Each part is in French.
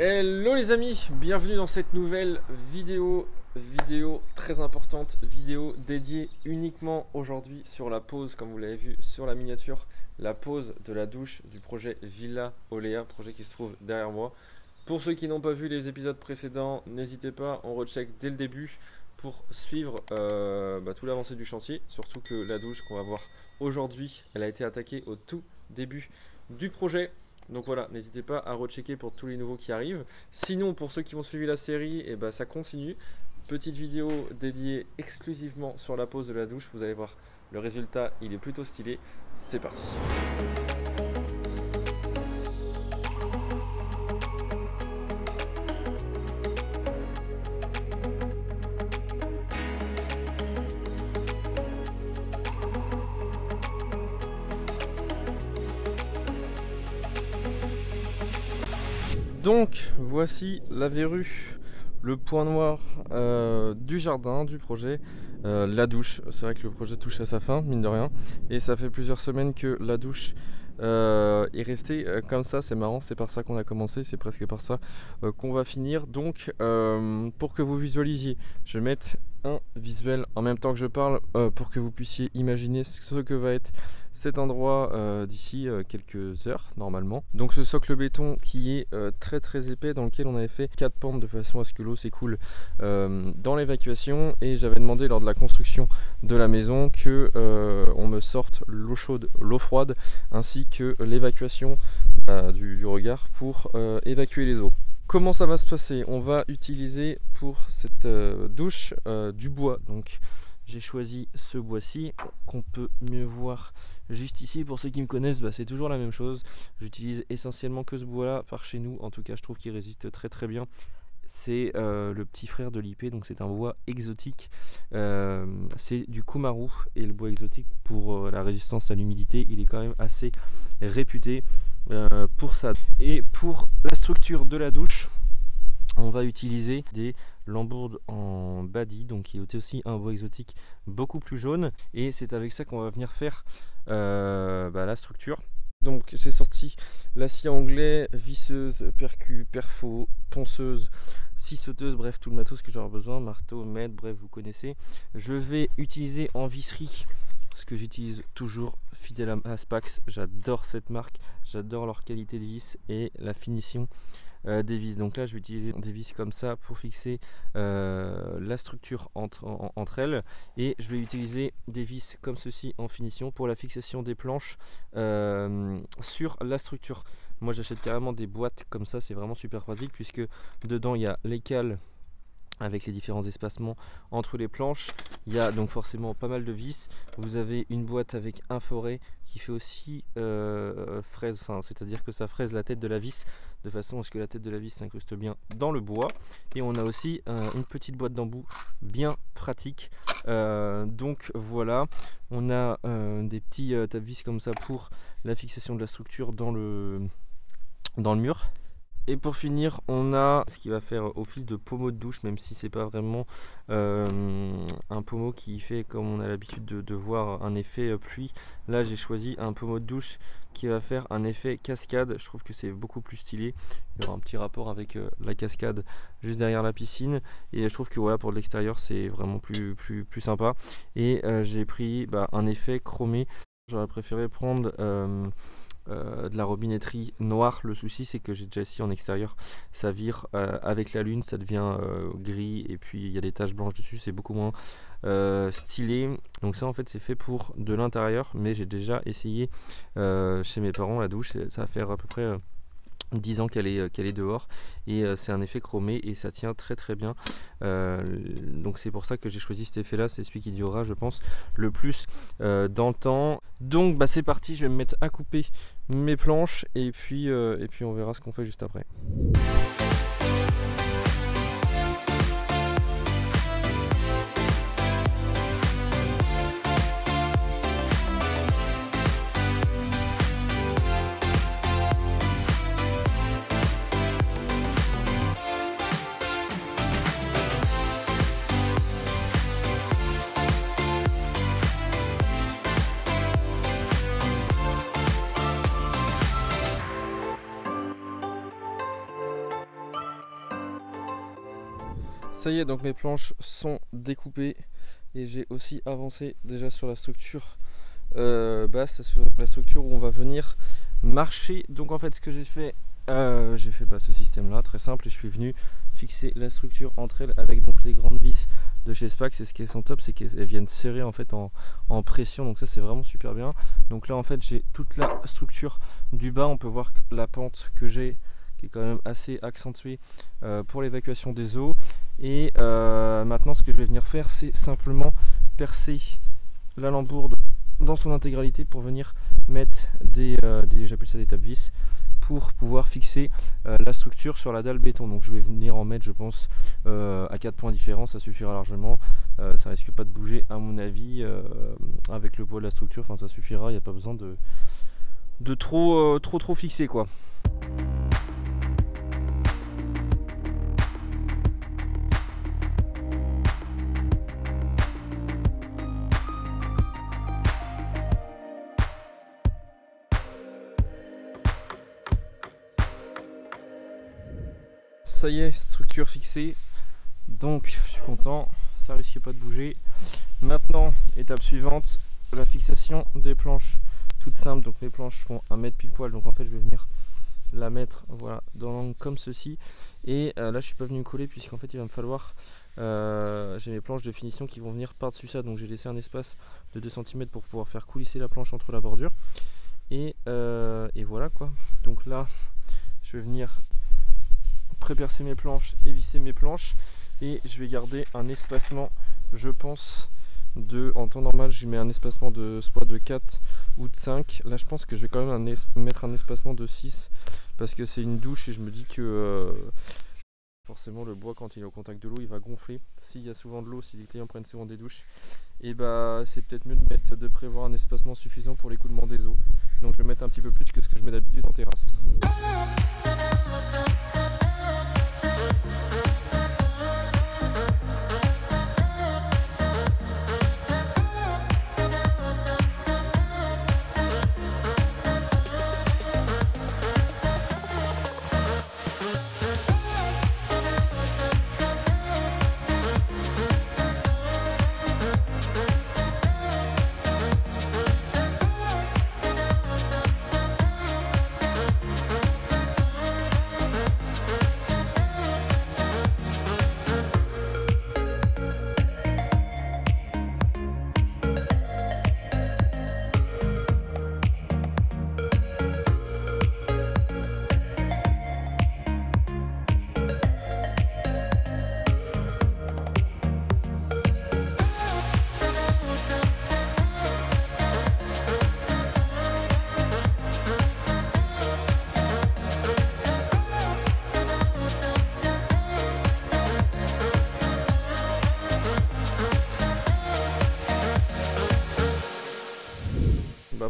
Hello les amis, bienvenue dans cette nouvelle vidéo très importante, vidéo dédiée uniquement aujourd'hui sur la pose, comme vous l'avez vu sur la miniature, la pose de la douche du projet Villa Olea, projet qui se trouve derrière moi. Pour ceux qui n'ont pas vu les épisodes précédents, n'hésitez pas, on recheck dès le début pour suivre tout l'avancée du chantier, surtout que la douche qu'on va voir aujourd'hui, elle a été attaquée au tout début du projet. Donc voilà, n'hésitez pas à rechecker pour tous les nouveaux qui arrivent. Sinon, pour ceux qui ont suivi la série, ça continue. Petite vidéo dédiée exclusivement sur la pose de la douche. Vous allez voir, le résultat, il est plutôt stylé. C'est parti. Donc voici la verrue, le point noir du jardin, du projet, la douche. C'est vrai que le projet touche à sa fin, mine de rien, et ça fait plusieurs semaines que la douche est restée comme ça. C'est marrant, c'est par ça qu'on a commencé, c'est presque par ça qu'on va finir. Donc pour que vous visualisiez, je vais mettre un visuel en même temps que je parle pour que vous puissiez imaginer ce que va être cet endroit d'ici quelques heures normalement. Donc ce socle béton qui est très épais, dans lequel on avait fait 4 pentes de façon à ce que l'eau s'écoule dans l'évacuation, et j'avais demandé lors de la construction de la maison que on me sorte l'eau chaude, l'eau froide ainsi que l'évacuation du regard pour évacuer les eaux. Comment ça va se passer? On va utiliser pour cette douche du bois. Donc j'ai choisi ce bois-ci qu'on peut mieux voir juste ici. Pour ceux qui me connaissent, c'est toujours la même chose. J'utilise essentiellement que ce bois-là par chez nous. En tout cas, je trouve qu'il résiste très bien. C'est le petit frère de l'IP, donc c'est un bois exotique. C'est du Kumaru, et le bois exotique, pour la résistance à l'humidité, il est quand même assez réputé pour ça. Et pour la structure de la douche, on va utiliser des lambourdes en badi, donc qui est aussi un bois exotique beaucoup plus jaune, et c'est avec ça qu'on va venir faire la structure. Donc j'ai sorti l'acier anglais, visseuse, percu, perfo, ponceuse, scie sauteuse, bref tout le matos que j'aurai besoin, marteau, mètre, bref vous connaissez. Je vais utiliser en visserie ce que j'utilise toujours, fidèle à Spax. J'adore cette marque, j'adore leur qualité de vis et la finition des vis. Donc là je vais utiliser des vis comme ça pour fixer la structure entre elles, et je vais utiliser des vis comme ceci en finition pour la fixation des planches sur la structure. Moi j'achète carrément des boîtes comme ça, c'est vraiment super pratique puisque dedans il y a les cales avec les différents espacements entre les planches. Il y a donc forcément pas mal de vis. Vous avez une boîte avec un foret qui fait aussi fraise, c'est-à-dire que ça fraise la tête de la vis de façon à ce que la tête de la vis s'incruste bien dans le bois. Et on a aussi une petite boîte d'embout bien pratique. Donc voilà, on a des petits tape-vis comme ça pour la fixation de la structure dans le mur. Et pour finir, on a ce qui va faire office de pommeau de douche, même si c'est pas vraiment un pommeau qui fait comme on a l'habitude de voir un effet pluie. Là j'ai choisi un pommeau de douche qui va faire un effet cascade. Je trouve que c'est beaucoup plus stylé. Il y aura un petit rapport avec la cascade juste derrière la piscine, et je trouve que voilà, pour l'extérieur c'est vraiment plus sympa. Et j'ai pris un effet chromé. J'aurais préféré prendre de la robinetterie noire. Le souci c'est que j'ai déjà essayé en extérieur, ça vire avec la lune, ça devient gris, et puis il y a des taches blanches dessus, c'est beaucoup moins stylé. Donc ça en fait c'est fait pour de l'intérieur, mais j'ai déjà essayé chez mes parents la douche, ça va faire à peu près 10 ans qu'elle est dehors, et c'est un effet chromé et ça tient très bien. Donc c'est pour ça que j'ai choisi cet effet là, c'est celui qui durera je pense le plus dans le temps. Donc c'est parti, je vais me mettre à couper mes planches, et puis on verra ce qu'on fait juste après. Ça y est, donc mes planches sont découpées et j'ai aussi avancé déjà sur la structure basse, sur la structure où on va venir marcher. Donc en fait, ce que j'ai fait ce système là très simple, et je suis venu fixer la structure entre elles avec donc les grandes vis de chez Spax. Et ce qui est son top, c'est qu'elles viennent serrer en fait en pression, donc ça c'est vraiment super bien. Donc là en fait j'ai toute la structure du bas, on peut voir que la pente que j'ai qui est quand même assez accentuée pour l'évacuation des eaux. Et maintenant ce que je vais venir faire, c'est simplement percer la lambourde dans son intégralité pour venir mettre j'appelle ça des tapes vis, pour pouvoir fixer la structure sur la dalle béton. Donc je vais venir en mettre, je pense, à 4 points différents, ça suffira largement. Ça risque pas de bouger à mon avis avec le poids de la structure, enfin ça suffira, il n'y a pas besoin de trop fixer quoi. Ça y est, structure fixée, donc je suis content, ça risque pas de bouger. Maintenant, étape suivante, la fixation des planches, toute simple. Donc mes planches font 1 mètre pile poil, donc en fait je vais venir la mettre voilà dans l'angle comme ceci. Et là je suis pas venu coller puisqu'en fait il va me falloir, j'ai mes planches de finition qui vont venir par dessus ça, donc j'ai laissé un espace de 2 cm pour pouvoir faire coulisser la planche entre la bordure. Et voilà quoi, donc là je vais venir pré-percer mes planches et visser mes planches, et je vais garder un espacement, je pense, en temps normal je mets un espacement de soit de 4 ou de 5. Là je pense que je vais quand même mettre un espacement de 6 parce que c'est une douche et je me dis que forcément le bois, quand il est au contact de l'eau, il va gonfler. S'il y a souvent de l'eau, si les clients prennent souvent des douches, et bah c'est peut-être mieux de prévoir un espacement suffisant pour l'écoulement des eaux. Donc je vais mettre un petit peu plus que ce que je mets d'habitude en terrasse.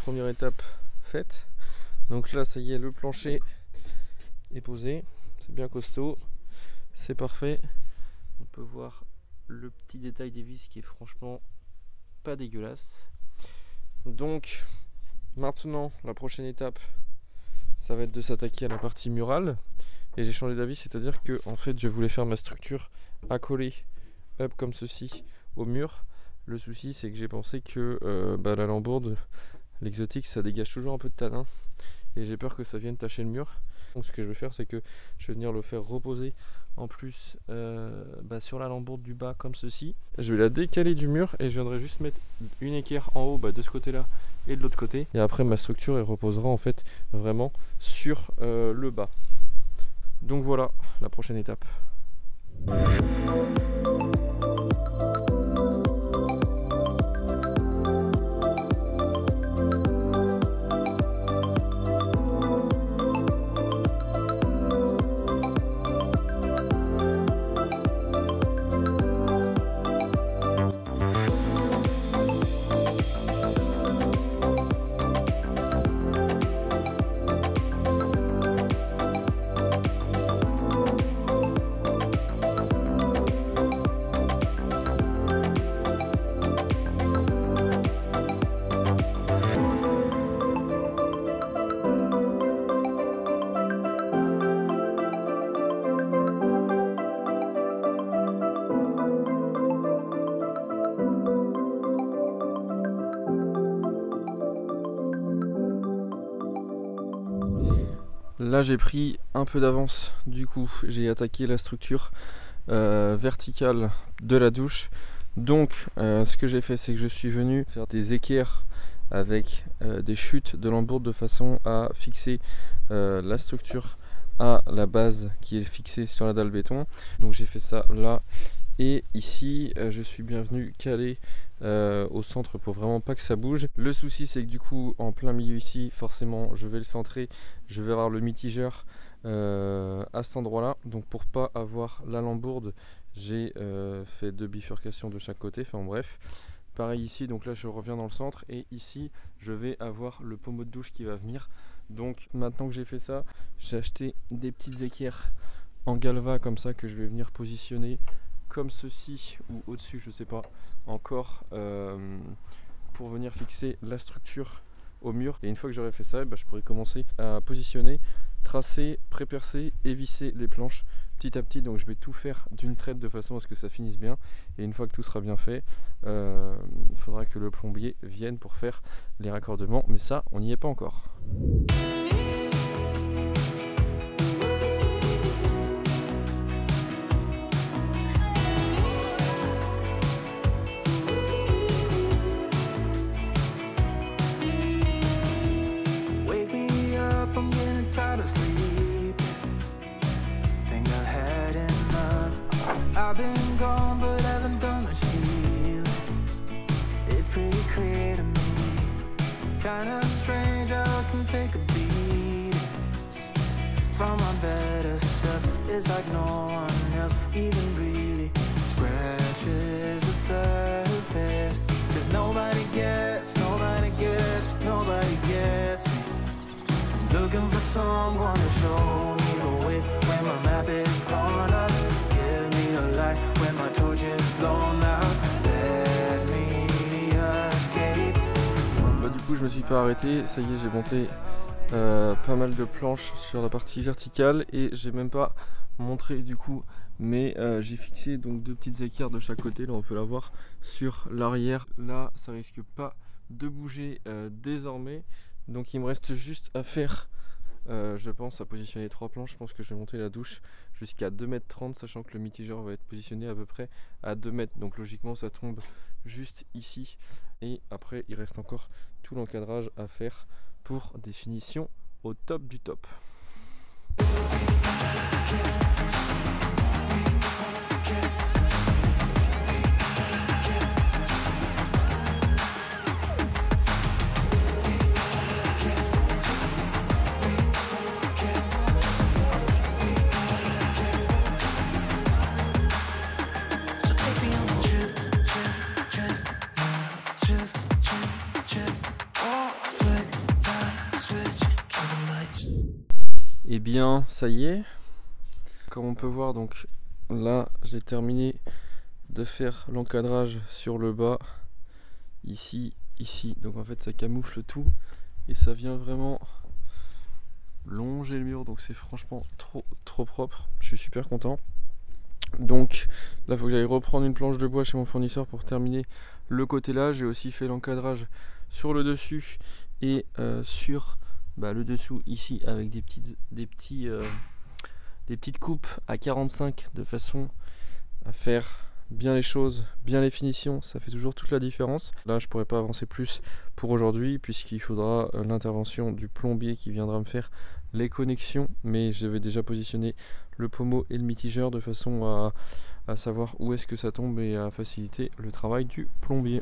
Première étape faite, donc là ça y est, le plancher est posé, c'est bien costaud, c'est parfait. On peut voir le petit détail des vis qui est franchement pas dégueulasse. Donc maintenant la prochaine étape, ça va être de s'attaquer à la partie murale, et j'ai changé d'avis, c'est à dire que en fait je voulais faire ma structure accolée up comme ceci au mur. Le souci c'est que j'ai pensé que la lambourde, l'exotique, ça dégage toujours un peu de tanin et j'ai peur que ça vienne tacher le mur. Donc ce que je vais faire, c'est que je vais venir le faire reposer en plus sur la lambourde du bas comme ceci. Je vais la décaler du mur et je viendrai juste mettre une équerre en haut de ce côté là et de l'autre côté, et après ma structure elle reposera en fait vraiment sur le bas. Donc voilà la prochaine étape. Là j'ai pris un peu d'avance, du coup j'ai attaqué la structure verticale de la douche. Donc ce que j'ai fait, c'est que je suis venu faire des équerres avec des chutes de lambourde de façon à fixer la structure à la base qui est fixée sur la dalle béton. Donc j'ai fait ça là et ici je suis bien venu caler au centre pour vraiment pas que ça bouge. Le souci c'est que du coup en plein milieu ici forcément je vais le centrer, je vais avoir le mitigeur à cet endroit là, donc pour pas avoir la lambourde j'ai fait 2 bifurcations de chaque côté, enfin bref. Pareil ici, donc là je reviens dans le centre et ici je vais avoir le pommeau de douche qui va venir. Donc maintenant que j'ai fait ça, j'ai acheté des petites équerres en galva comme ça que je vais venir positionner comme ceci ou au-dessus, je sais pas encore, pour venir fixer la structure au mur. Et une fois que j'aurai fait ça, je pourrai commencer à positionner, tracer, pré-percer et visser les planches petit à petit. Donc je vais tout faire d'une traite de façon à ce que ça finisse bien. Et une fois que tout sera bien fait, il faudra que le plombier vienne pour faire les raccordements. Mais ça, on n'y est pas encore. I've been gone but haven't done much healing. It's pretty clear to me, kinda strange how I can take a beat from my better stuff. It's like no one else even really scratches the surface. Cause nobody gets me. I'm looking for someone to show me the way when my map is torn up. When my torch is blown out, let me escape. Du coup je me suis pas arrêté, ça y est j'ai monté pas mal de planches sur la partie verticale et j'ai même pas montré du coup, mais j'ai fixé donc 2 petites équerres de chaque côté, là on peut la voir sur l'arrière. Là ça risque pas de bouger désormais, donc il me reste juste à faire je pense à positionner 3 planches. Je pense que je vais monter la douche jusqu'à 2,30 m, sachant que le mitigeur va être positionné à peu près à 2 mètres, donc logiquement ça tombe juste ici. Et après il reste encore tout l'encadrage à faire pour des finitions au top du top. Et bien ça y est, comme on peut voir, donc là j'ai terminé de faire l'encadrage sur le bas, ici, donc en fait ça camoufle tout et ça vient vraiment longer le mur, donc c'est franchement trop propre, je suis super content. Donc là il faut que j'aille reprendre une planche de bois chez mon fournisseur pour terminer le côté là. J'ai aussi fait l'encadrage sur le dessus et sur le dessous ici avec des petites coupes à 45 de façon à faire bien les choses, bien les finitions. Ça fait toujours toute la différence. Là je pourrais pas avancer plus pour aujourd'hui puisqu'il faudra l'intervention du plombier qui viendra me faire les connexions, mais je vais déjà positionner le pommeau et le mitigeur de façon à savoir où est-ce que ça tombe et à faciliter le travail du plombier.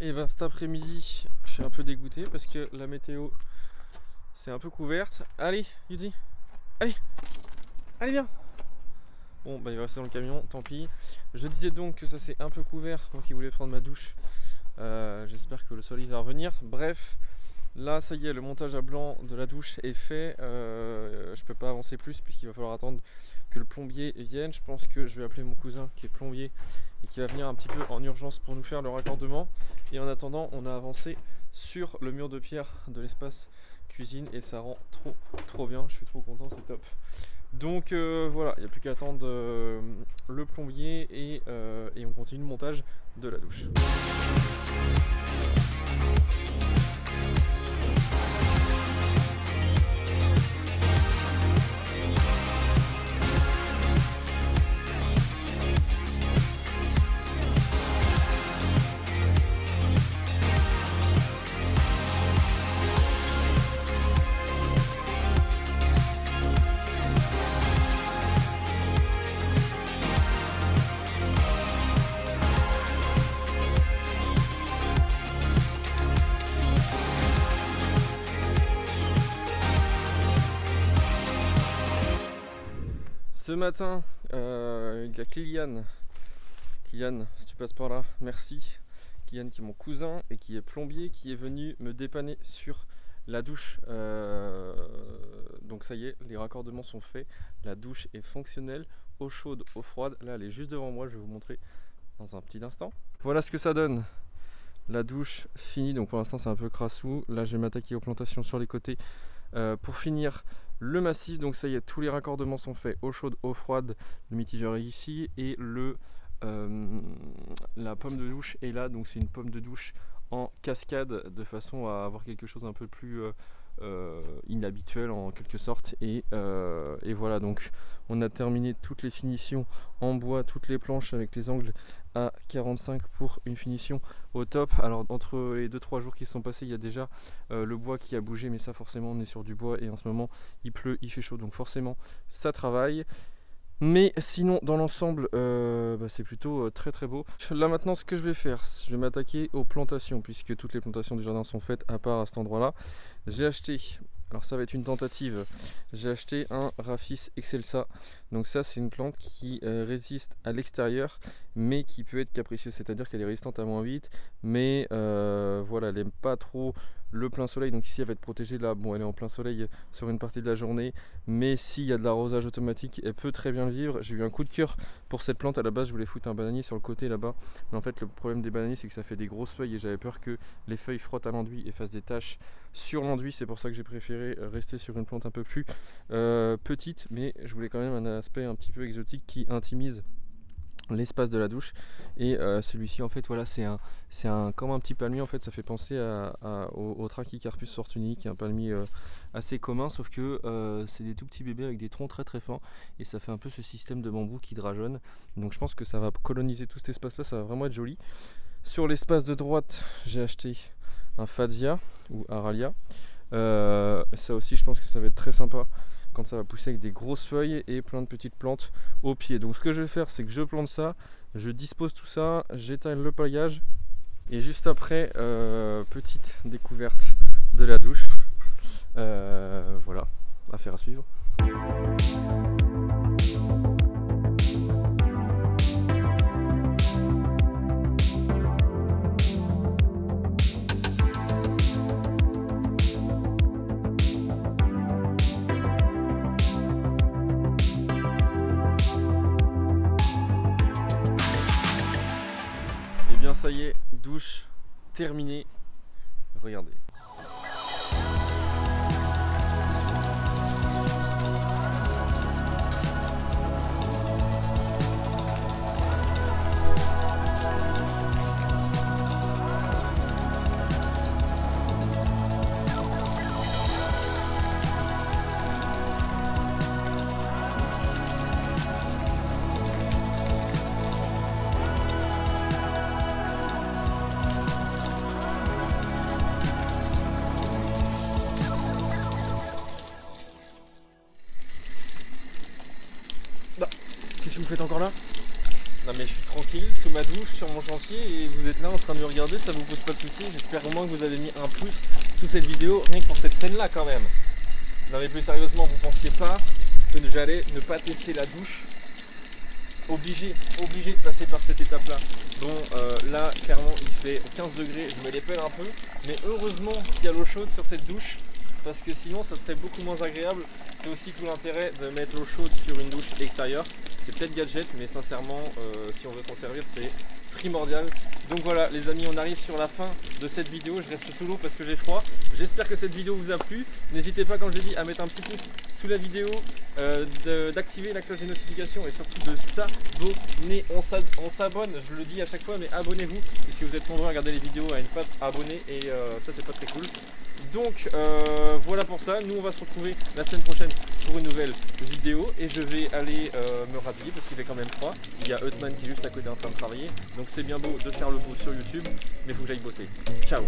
Et ben cet après-midi, je suis un peu dégoûté parce que la météo c'est un peu couverte. Allez, Yuzi, allez viens. Bon bah il va rester dans le camion, tant pis. Je disais donc que ça c'est un peu couvert, donc il voulait prendre ma douche J'espère que le soleil va revenir. Bref, là ça y est, le montage à blanc de la douche est fait. Je peux pas avancer plus puisqu'il va falloir attendre que le plombier vienne. Je pense que je vais appeler mon cousin qui est plombier et qui va venir un petit peu en urgence pour nous faire le raccordement. Et en attendant, on a avancé sur le mur de pierre de l'espace cuisine et ça rend trop bien. Je suis trop content, c'est top. Donc voilà, il n'y a plus qu'à attendre le plombier et on continue le montage de la douche. Ce matin, il y a Kylian, si tu passes par là, merci. Kylian qui est mon cousin et qui est plombier, qui est venu me dépanner sur la douche. Donc ça y est, les raccordements sont faits, la douche est fonctionnelle, eau chaude, eau froide. Là elle est juste devant moi, je vais vous montrer dans un petit instant. Voilà ce que ça donne. La douche finie, donc pour l'instant c'est un peu crassou. Là je vais m'attaquer aux plantations sur les côtés pour finir le massif. Donc ça y est, tous les raccordements sont faits, eau chaude, eau froide, le mitigeur est ici et la pomme de douche est là. Donc c'est une pomme de douche en cascade de façon à avoir quelque chose un peu plus inhabituel en quelque sorte. Et voilà, donc on a terminé toutes les finitions en bois, toutes les planches avec les angles à 45 pour une finition au top. Alors entre les 2-3 jours qui sont passés, il y a déjà le bois qui a bougé, mais ça forcément on est sur du bois et en ce moment il pleut, il fait chaud, donc forcément ça travaille. Mais sinon dans l'ensemble c'est plutôt très beau. Là maintenant ce que je vais faire, je vais m'attaquer aux plantations puisque toutes les plantations du jardin sont faites à part à cet endroit là. J'ai acheté, alors ça va être une tentative, j'ai acheté un Raphis excelsa. Donc ça c'est une plante qui résiste à l'extérieur mais qui peut être capricieuse, c'est à dire qu'elle est résistante à -8 mais voilà, elle n'aime pas trop le plein soleil. Donc ici elle va être protégée, là bon elle est en plein soleil sur une partie de la journée, mais s'il y a de l'arrosage automatique elle peut très bien le vivre. J'ai eu un coup de cœur pour cette plante. À la base je voulais foutre un bananier sur le côté là-bas, mais en fait le problème des bananiers c'est que ça fait des grosses feuilles et j'avais peur que les feuilles frottent à l'enduit et fassent des taches sur l'enduit. C'est pour ça que j'ai préféré rester sur une plante un peu plus petite, mais je voulais quand même un aspect un petit peu exotique qui intimise l'espace de la douche. Et celui-ci en fait voilà, c'est comme un petit palmier en fait. Ça fait penser au Trachycarpus fortunii, qui est un palmier assez commun, sauf que c'est des tout petits bébés avec des troncs très fins et ça fait un peu ce système de bambou qui drageonne. Donc je pense que ça va coloniser tout cet espace là, ça va vraiment être joli. Sur l'espace de droite j'ai acheté un Fatsia ou Aralia. Ça aussi je pense que ça va être très sympa quand ça va pousser avec des grosses feuilles et plein de petites plantes au pied. Donc ce que je vais faire c'est que je plante ça, je dispose tout ça, j'étale le paillage et juste après petite découverte de la douche. Voilà, affaire à suivre. Ça y est, douche terminée, regardez. Qu'est-ce que vous faites encore là? Non mais je suis tranquille sous ma douche sur mon chantier et vous êtes là en train de me regarder, ça vous pose pas de soucis. J'espère au moins que vous avez mis un pouce sous cette vidéo, rien que pour cette scène là quand même. Non mais plus sérieusement, vous pensiez pas que j'allais ne pas tester la douche obligé de passer par cette étape là. Bon là clairement il fait 15 degrés, je me les pèle un peu, mais heureusement qu'il y a l'eau chaude sur cette douche, parce que sinon ça serait beaucoup moins agréable. C'est aussi tout l'intérêt de mettre l'eau chaude sur une douche extérieure. C'est peut-être gadget, mais sincèrement si on veut s'en servir c'est primordial. Donc voilà les amis, on arrive sur la fin de cette vidéo. Je reste sous l'eau parce que j'ai froid. J'espère que cette vidéo vous a plu. N'hésitez pas, comme je l'ai dit, à mettre un petit pouce sous la vidéo, d'activer la cloche des notifications et surtout de s'abonner. On s'abonne, je le dis à chaque fois, mais abonnez-vous, puisque vous êtes nombreux à regarder les vidéos à ne pas abonner, et ça c'est pas très cool. Donc voilà pour ça, nous on va se retrouver la semaine prochaine pour une nouvelle vidéo, et je vais aller me rhabiller parce qu'il fait quand même froid. Il y a Eutman qui est juste à côté en train de travailler, donc c'est bien beau de faire le beau sur YouTube, mais il faut que j'aille bosser. Ciao.